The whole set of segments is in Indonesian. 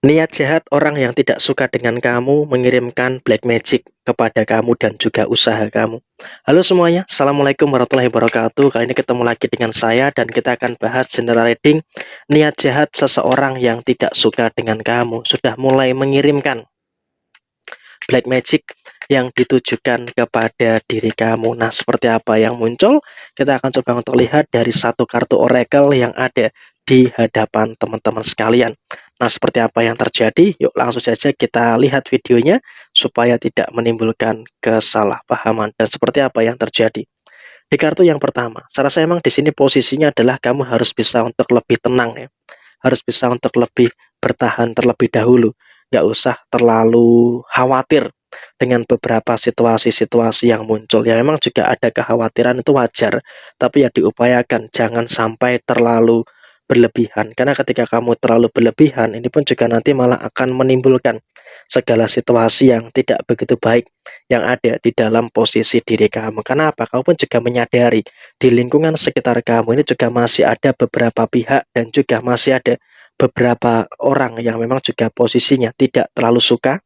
Niat jahat orang yang tidak suka dengan kamu mengirimkan black magic kepada kamu dan juga usaha kamu. Halo semuanya, Assalamualaikum warahmatullahi wabarakatuh. Kali ini ketemu lagi dengan saya dan kita akan bahas general reading. Niat jahat seseorang yang tidak suka dengan kamu sudah mulai mengirimkan black magic yang ditujukan kepada diri kamu. Nah, seperti apa yang muncul? Kita akan coba untuk lihat dari satu kartu oracle yang ada di hadapan teman-teman sekalian. Nah, seperti apa yang terjadi? Yuk langsung saja kita lihat videonya supaya tidak menimbulkan kesalahpahaman. Dan seperti apa yang terjadi? Di kartu yang pertama, saya rasa emang di sini posisinya adalah kamu harus bisa untuk lebih tenang ya. Harus bisa untuk lebih bertahan terlebih dahulu. Nggak usah terlalu khawatir dengan beberapa situasi-situasi yang muncul. Ya memang juga ada kekhawatiran, itu wajar. Tapi ya diupayakan jangan sampai terlalu berlebihan. Karena ketika kamu terlalu berlebihan, ini pun juga nanti malah akan menimbulkan segala situasi yang tidak begitu baik yang ada di dalam posisi diri kamu. Kenapa? Kamu pun juga menyadari di lingkungan sekitar kamu ini juga masih ada beberapa pihak dan juga masih ada beberapa orang yang memang juga posisinya tidak terlalu suka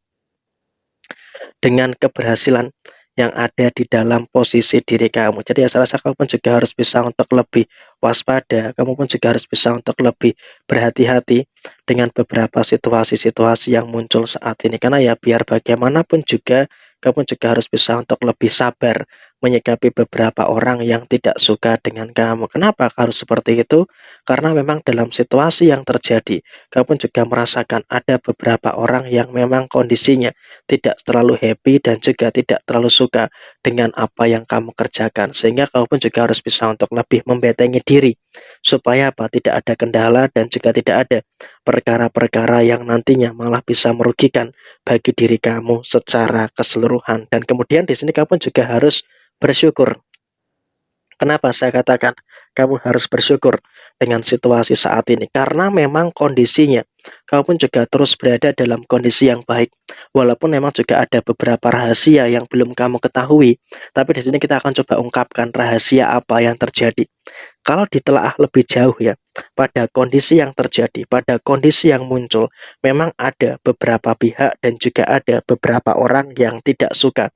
dengan keberhasilan yang ada di dalam posisi diri kamu. Jadi ya saya rasa kamu pun juga harus bisa untuk lebih waspada, kamu pun juga harus bisa untuk lebih berhati-hati dengan beberapa situasi-situasi yang muncul saat ini. Karena ya biar bagaimanapun juga kamu juga harus bisa untuk lebih sabar menyikapi beberapa orang yang tidak suka dengan kamu. Kenapa harus seperti itu? Karena memang dalam situasi yang terjadi, kamu juga merasakan ada beberapa orang yang memang kondisinya tidak terlalu happy dan juga tidak terlalu suka dengan apa yang kamu kerjakan, sehingga kamu pun juga harus bisa untuk lebih membentengi diri supaya apa, tidak ada kendala dan juga tidak ada perkara-perkara yang nantinya malah bisa merugikan bagi diri kamu secara keseluruhan. Dan kemudian di sini kamu juga harus bersyukur. Kenapa saya katakan kamu harus bersyukur dengan situasi saat ini? Karena memang kondisinya, kamu pun juga terus berada dalam kondisi yang baik. Walaupun memang juga ada beberapa rahasia yang belum kamu ketahui, tapi di sini kita akan coba ungkapkan rahasia apa yang terjadi. Kalau ditelaah lebih jauh ya, pada kondisi yang terjadi, pada kondisi yang muncul, memang ada beberapa pihak dan juga ada beberapa orang yang tidak suka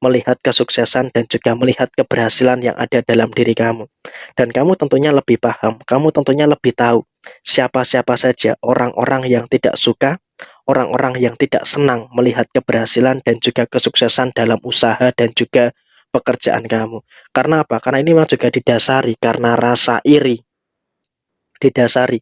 melihat kesuksesan dan juga melihat keberhasilan yang ada dalam diri kamu. Dan kamu tentunya lebih paham, kamu tentunya lebih tahu siapa-siapa saja orang-orang yang tidak suka, orang-orang yang tidak senang melihat keberhasilan dan juga kesuksesan dalam usaha dan juga pekerjaan kamu. Karena apa? Karena ini memang juga didasari karena rasa iri, didasari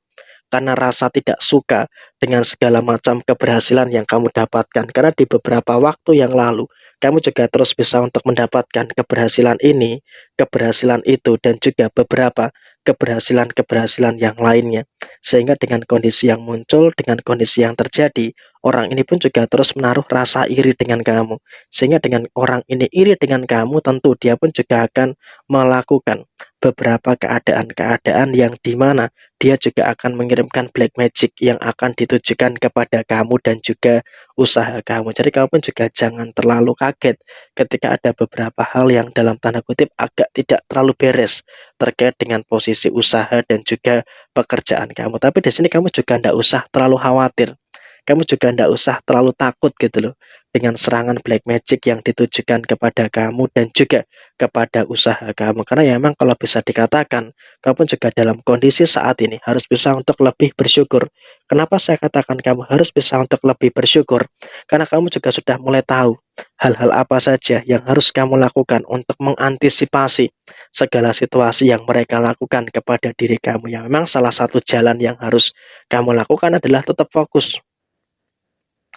karena rasa tidak suka dengan segala macam keberhasilan yang kamu dapatkan. Karena di beberapa waktu yang lalu, kamu juga terus bisa untuk mendapatkan keberhasilan ini, keberhasilan itu, dan juga beberapa keberhasilan-keberhasilan yang lainnya. Sehingga dengan kondisi yang muncul, dengan kondisi yang terjadi, orang ini pun juga terus menaruh rasa iri dengan kamu. Sehingga dengan orang ini iri dengan kamu, tentu dia pun juga akan melakukan beberapa keadaan-keadaan yang dimana dia juga akan mengirimkan black magic yang akan ditujukan kepada kamu dan juga usaha kamu. Jadi kamu pun juga jangan terlalu kaget ketika ada beberapa hal yang dalam tanda kutip agak tidak terlalu beres terkait dengan posisi usaha dan juga pekerjaan kamu. Tapi di sini kamu juga tidak usah terlalu khawatir. Kamu juga tidak usah terlalu takut gitu loh dengan serangan black magic yang ditujukan kepada kamu dan juga kepada usaha kamu. Karena ya memang kalau bisa dikatakan, kamu juga dalam kondisi saat ini harus bisa untuk lebih bersyukur. Kenapa saya katakan kamu harus bisa untuk lebih bersyukur? Karena kamu juga sudah mulai tahu hal-hal apa saja yang harus kamu lakukan untuk mengantisipasi segala situasi yang mereka lakukan kepada diri kamu. Yang memang salah satu jalan yang harus kamu lakukan adalah tetap fokus,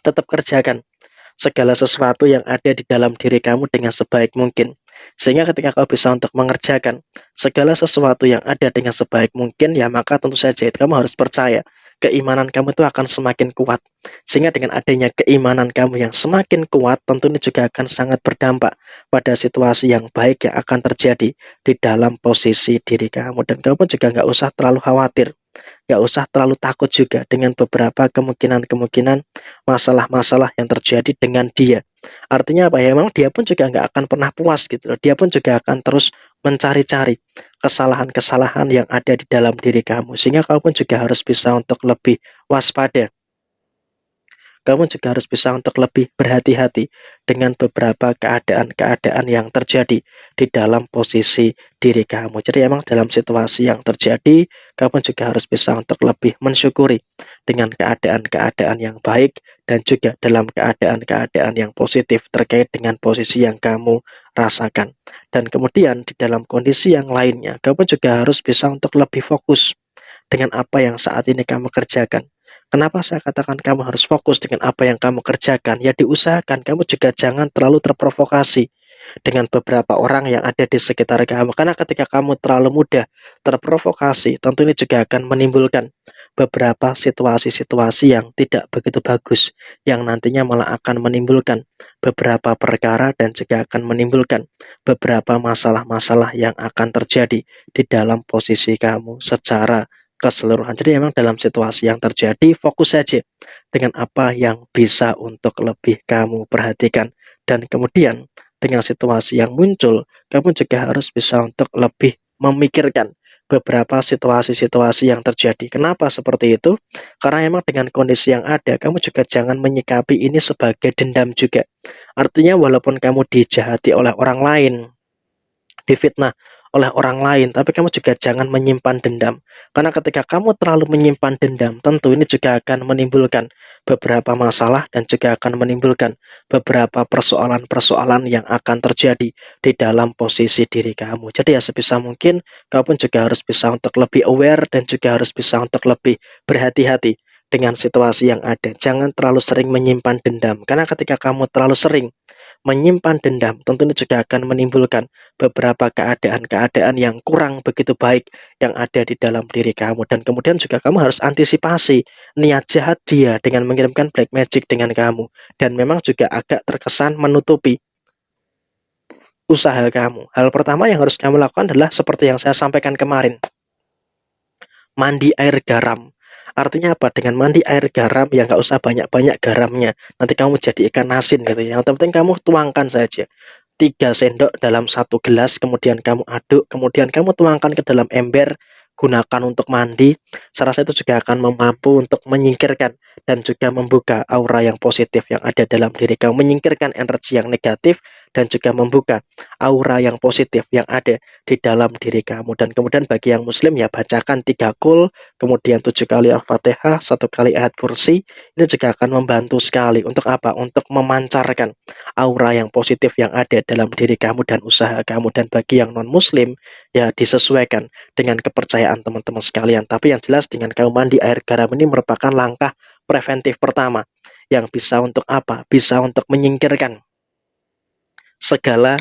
tetap kerjakan segala sesuatu yang ada di dalam diri kamu dengan sebaik mungkin. Sehingga ketika kau bisa untuk mengerjakan segala sesuatu yang ada dengan sebaik mungkin, ya maka tentu saja itu kamu harus percaya keimanan kamu itu akan semakin kuat. Sehingga dengan adanya keimanan kamu yang semakin kuat, tentu ini juga akan sangat berdampak pada situasi yang baik yang akan terjadi di dalam posisi diri kamu. Dan kamu pun juga nggak usah terlalu khawatir, nggak usah terlalu takut juga dengan beberapa kemungkinan-kemungkinan masalah-masalah yang terjadi dengan dia. Artinya apa ya, memang dia pun juga nggak akan pernah puas gitu loh. Dia pun juga akan terus mencari-cari kesalahan-kesalahan yang ada di dalam diri kamu. Sehingga kamu pun juga harus bisa untuk lebih waspada kamu juga harus bisa untuk lebih berhati-hati dengan beberapa keadaan-keadaan yang terjadi di dalam posisi diri kamu. Jadi emang dalam situasi yang terjadi, kamu juga harus bisa untuk lebih mensyukuri dengan keadaan-keadaan yang baik dan juga dalam keadaan-keadaan yang positif terkait dengan posisi yang kamu rasakan. Dan kemudian di dalam kondisi yang lainnya, kamu juga harus bisa untuk lebih fokus dengan apa yang saat ini kamu kerjakan. Kenapa saya katakan kamu harus fokus dengan apa yang kamu kerjakan? Ya diusahakan kamu juga jangan terlalu terprovokasi dengan beberapa orang yang ada di sekitar kamu. Karena ketika kamu terlalu mudah terprovokasi, tentu ini juga akan menimbulkan beberapa situasi-situasi yang tidak begitu bagus, yang nantinya malah akan menimbulkan beberapa perkara dan juga akan menimbulkan beberapa masalah-masalah yang akan terjadi di dalam posisi kamu secara keseluruhan. Jadi memang dalam situasi yang terjadi, fokus saja dengan apa yang bisa untuk lebih kamu perhatikan. Dan kemudian dengan situasi yang muncul, kamu juga harus bisa untuk lebih memikirkan beberapa situasi-situasi yang terjadi. Kenapa seperti itu? Karena memang dengan kondisi yang ada, kamu juga jangan menyikapi ini sebagai dendam juga. Artinya walaupun kamu dijahati oleh orang lain, difitnah oleh orang lain, tapi kamu juga jangan menyimpan dendam. Karena ketika kamu terlalu menyimpan dendam, tentu ini juga akan menimbulkan beberapa masalah dan juga akan menimbulkan beberapa persoalan-persoalan yang akan terjadi di dalam posisi diri kamu. Jadi ya sebisa mungkin kamu pun juga harus bisa untuk lebih aware dan juga harus bisa untuk lebih berhati-hati dengan situasi yang ada. Jangan terlalu sering menyimpan dendam, karena ketika kamu terlalu sering menyimpan dendam, tentunya juga akan menimbulkan beberapa keadaan-keadaan yang kurang begitu baik yang ada di dalam diri kamu. Dan kemudian juga kamu harus antisipasi niat jahat dia dengan mengirimkan black magic dengan kamu. Dan memang juga agak terkesan menutupi usaha kamu. Hal pertama yang harus kamu lakukan adalah seperti yang saya sampaikan kemarin, mandi air garam. Artinya apa? Dengan mandi air garam ya nggak usah banyak-banyak garamnya. Nanti kamu jadi ikan asin gitu ya. Yang penting kamu tuangkan saja 3 sendok dalam 1 gelas, kemudian kamu aduk, kemudian kamu tuangkan ke dalam ember, gunakan untuk mandi. Saya rasa itu juga akan mampu untuk menyingkirkan dan juga membuka aura yang positif yang ada dalam diri kamu, menyingkirkan energi yang negatif dan juga membuka aura yang positif yang ada di dalam diri kamu. Dan kemudian bagi yang muslim ya bacakan 3 qul, kemudian 7 kali Al-Fatihah, 1 kali ayat kursi. Ini juga akan membantu sekali untuk apa? Untuk memancarkan aura yang positif yang ada dalam diri kamu dan usaha kamu. Dan bagi yang non muslim ya disesuaikan dengan kepercayaan teman-teman sekalian. Tapi yang jelas dengan kamu mandi air garam ini merupakan langkah preventif pertama yang bisa untuk apa? Bisa untuk menyingkirkan segala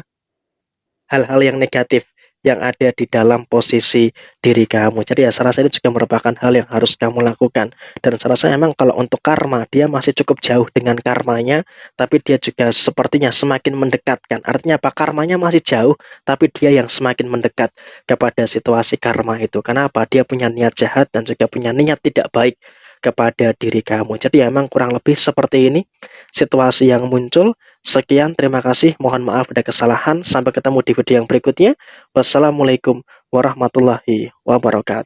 hal-hal yang negatif yang ada di dalam posisi diri kamu. Jadi ya saya rasa ini juga merupakan hal yang harus kamu lakukan. Dan saya rasa memang kalau untuk karma, dia masih cukup jauh dengan karmanya, tapi dia juga sepertinya semakin mendekatkan. Artinya apa? Karmanya masih jauh, tapi dia yang semakin mendekat kepada situasi karma itu. Kenapa? Dia punya niat jahat dan juga punya niat tidak baik kepada diri kamu. Jadi ya memang kurang lebih seperti ini situasi yang muncul. Sekian, terima kasih. Mohon maaf ada kesalahan. Sampai ketemu di video yang berikutnya. Wassalamualaikum warahmatullahi wabarakatuh.